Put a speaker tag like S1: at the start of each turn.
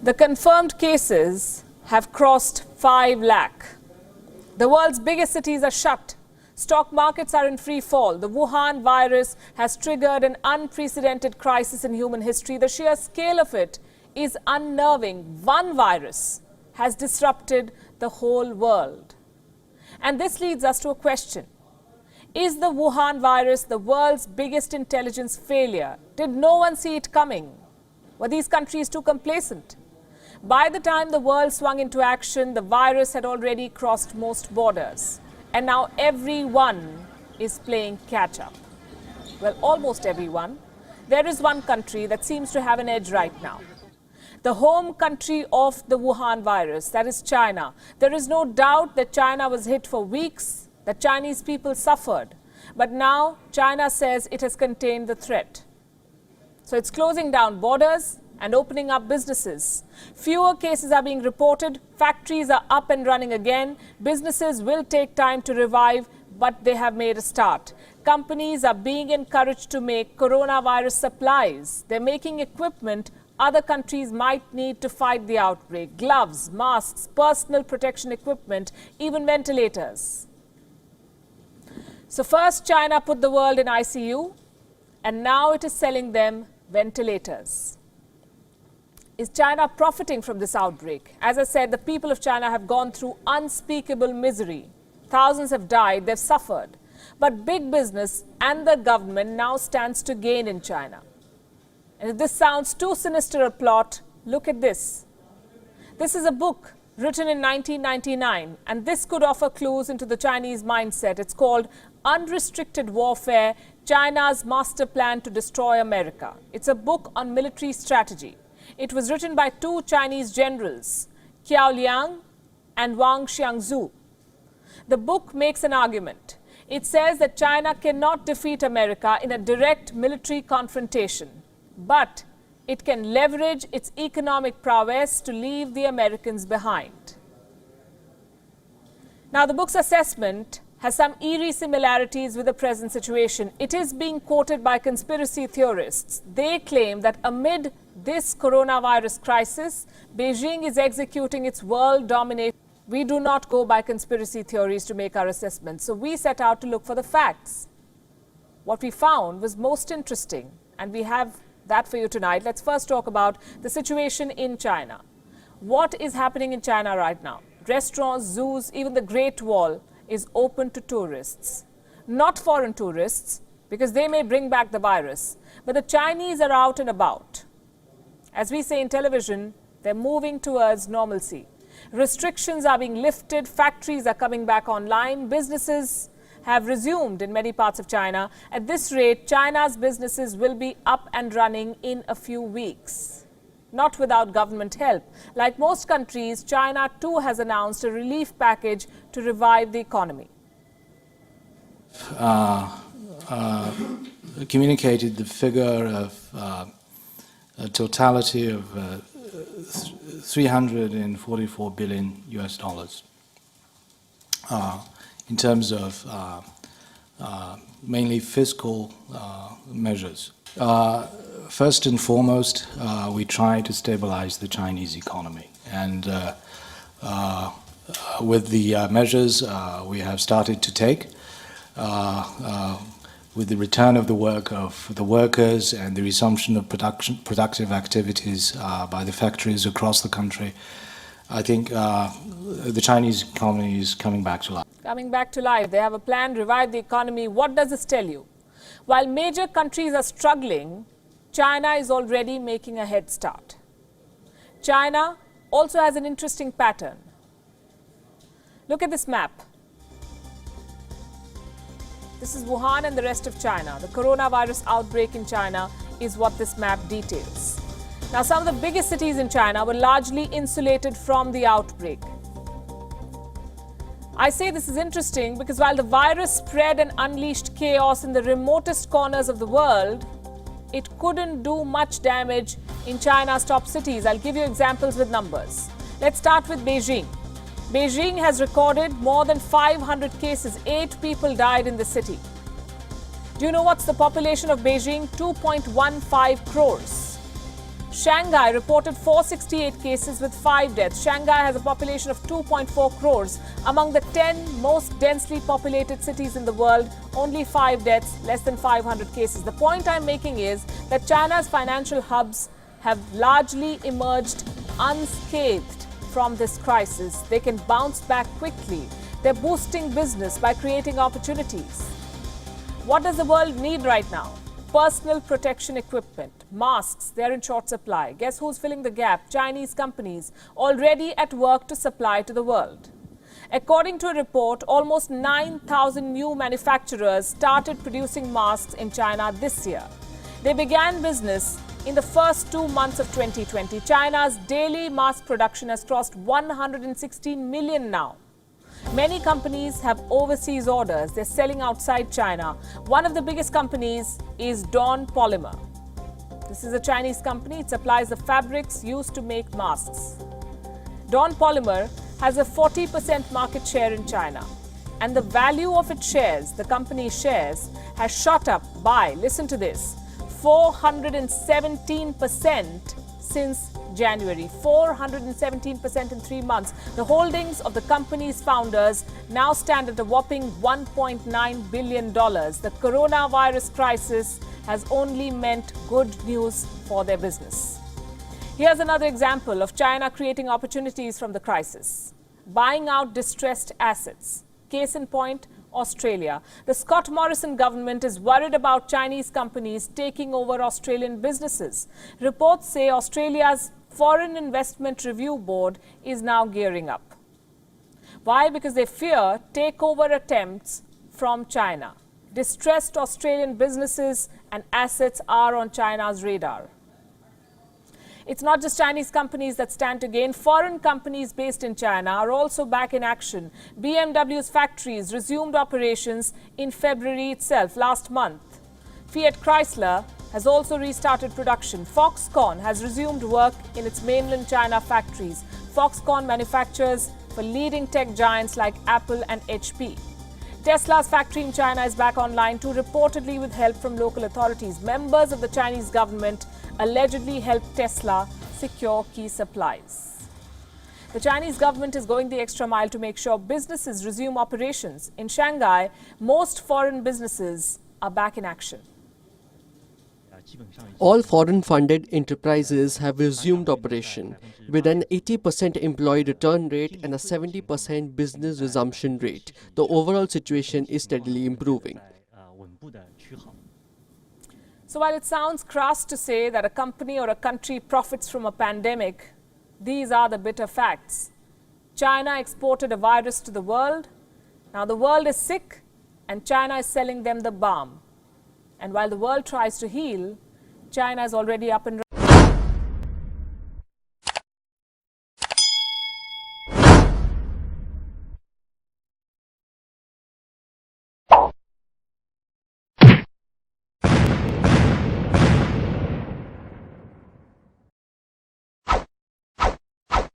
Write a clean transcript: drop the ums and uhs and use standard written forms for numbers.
S1: The confirmed cases have crossed 5 lakh. The world's biggest cities are shut. Stock markets are in free fall. The Wuhan virus has triggered an unprecedented crisis in human history. The sheer scale of it is unnerving. One virus has disrupted the whole world. And this leads us to a question. Is the Wuhan virus the world's biggest intelligence failure? Did no one see it coming? Were these countries too complacent? By the time the world swung into action, the virus had already crossed most borders. And now everyone is playing catch-up. Well, almost everyone. There is one country that seems to have an edge right now. The home country of the Wuhan virus, that is China. There is no doubt that China was hit for weeks, that Chinese people suffered. But now China says it has contained the threat. So it's closing down borders and opening up businesses. Fewer cases are being reported. Factories are up and running again. Businesses will take time to revive, but they have made a start. Companies are being encouraged to make coronavirus supplies. They're making equipment other countries might need to fight the outbreak. Gloves, masks, personal protection equipment, even ventilators. So first China put the world in ICU, and now it is selling them ventilators. Is China profiting from this outbreak? As I said, the people of China have gone through unspeakable misery. Thousands have died, they've suffered. But big business and the government now stands to gain in China. And if this sounds too sinister a plot, look at this. This is a book written in 1999, and this could offer clues into the Chinese mindset. It's called Unrestricted Warfare, China's Master Plan to Destroy America. It's a book on military strategy. It was written by two Chinese generals, Qiao Liang and Wang Xiangzu. The book makes an argument. It says that China cannot defeat America in a direct military confrontation, but it can leverage its economic prowess to leave the Americans behind. Now, the book's assessment has some eerie similarities with the present situation. It is being quoted by conspiracy theorists. They claim that amid this coronavirus crisis, Beijing is executing its world domination. We do not go by conspiracy theories to make our assessments, so we set out to look for the facts. What we found was most interesting, and we have that for you tonight. Let's first talk about the situation in China. What is happening in China right now? Restaurants, zoos, even the Great Wall is open to tourists. Not foreign tourists, because they may bring back the virus, but the Chinese are out and about. As we say in television, they're moving towards normalcy. Restrictions are being lifted, factories are coming back online, businesses have resumed in many parts of China. At this rate, China's businesses will be up and running in a few weeks, not without government help. Like most countries, China too has announced a relief package to revive the economy.
S2: Communicated the figure of a totality of 344 billion US dollars in terms of mainly fiscal measures. First and foremost, we try to stabilize the Chinese economy, and with the measures we have started to take, with the return of the work of the workers and the resumption of productive activities by the factories across the country, I think the Chinese economy is coming back to life.
S1: Coming back to life. They have a plan to revive the economy. What does this tell you? While major countries are struggling, China is already making a head start. China also has an interesting pattern. Look at this map. This is Wuhan and the rest of China. The coronavirus outbreak in China is what this map details. Now, some of the biggest cities in China were largely insulated from the outbreak. I say this is interesting because while the virus spread and unleashed chaos in the remotest corners of the world, it couldn't do much damage in China's top cities. I'll give you examples with numbers. Let's start with Beijing. Beijing has recorded more than 500 cases. 8 people died in the city. Do you know what's the population of Beijing? 2.15 crores. Shanghai reported 468 cases with 5 deaths. Shanghai has a population of 2.4 crores. Among the 10 most densely populated cities in the world, only 5 deaths, less than 500 cases. The point I'm making is that China's financial hubs have largely emerged unscathed from this crisis. They can bounce back quickly. They're boosting business by creating opportunities. What does the world need right now? Personal protection equipment, masks, they're in short supply. Guess who's filling the gap? Chinese companies already at work to supply to the world. According to a report, almost 9,000 new manufacturers started producing masks in China this year. They began business in the first 2 months of 2020. China's daily mask production has crossed 116 million now. Many companies have overseas orders. They're selling outside China. One of the biggest companies is Dawn Polymer. This is a Chinese company. It supplies the fabrics used to make masks. Dawn Polymer has a 40% market share in China. And the value of its shares, the company's shares, has shot up by, listen to this, 417% since January. 417% in 3 months. The holdings of the company's founders now stand at a whopping $1.9 billion. The coronavirus crisis has only meant good news for their business. Here's another example of China creating opportunities from the crisis. Buying out distressed assets. Case in point, Australia. The Scott Morrison government is worried about Chinese companies taking over Australian businesses. Reports say Australia's Foreign Investment Review Board is now gearing up. Why? Because they fear takeover attempts from China. Distressed Australian businesses and assets are on China's radar. It's not just Chinese companies that stand to gain. Foreign companies based in China are also back in action. BMW's factories resumed operations in February itself, last month. Fiat Chrysler has also restarted production. Foxconn has resumed work in its mainland China factories. Foxconn manufactures for leading tech giants like Apple and HP. Tesla's factory in China is back online too, reportedly with help from local authorities. Members of the Chinese government allegedly helped Tesla secure key supplies. The Chinese government is going the extra mile to make sure businesses resume operations. In Shanghai, most foreign businesses are back in action.
S3: All foreign-funded enterprises have resumed operation, with an 80% employee return rate and a 70% business resumption rate. The overall situation is steadily improving.
S1: So while it sounds crass to say that a company or a country profits from a pandemic, these are the bitter facts. China exported a virus to the world. Now the world is sick and China is selling them the balm. And while the world tries to heal, China is already up and running.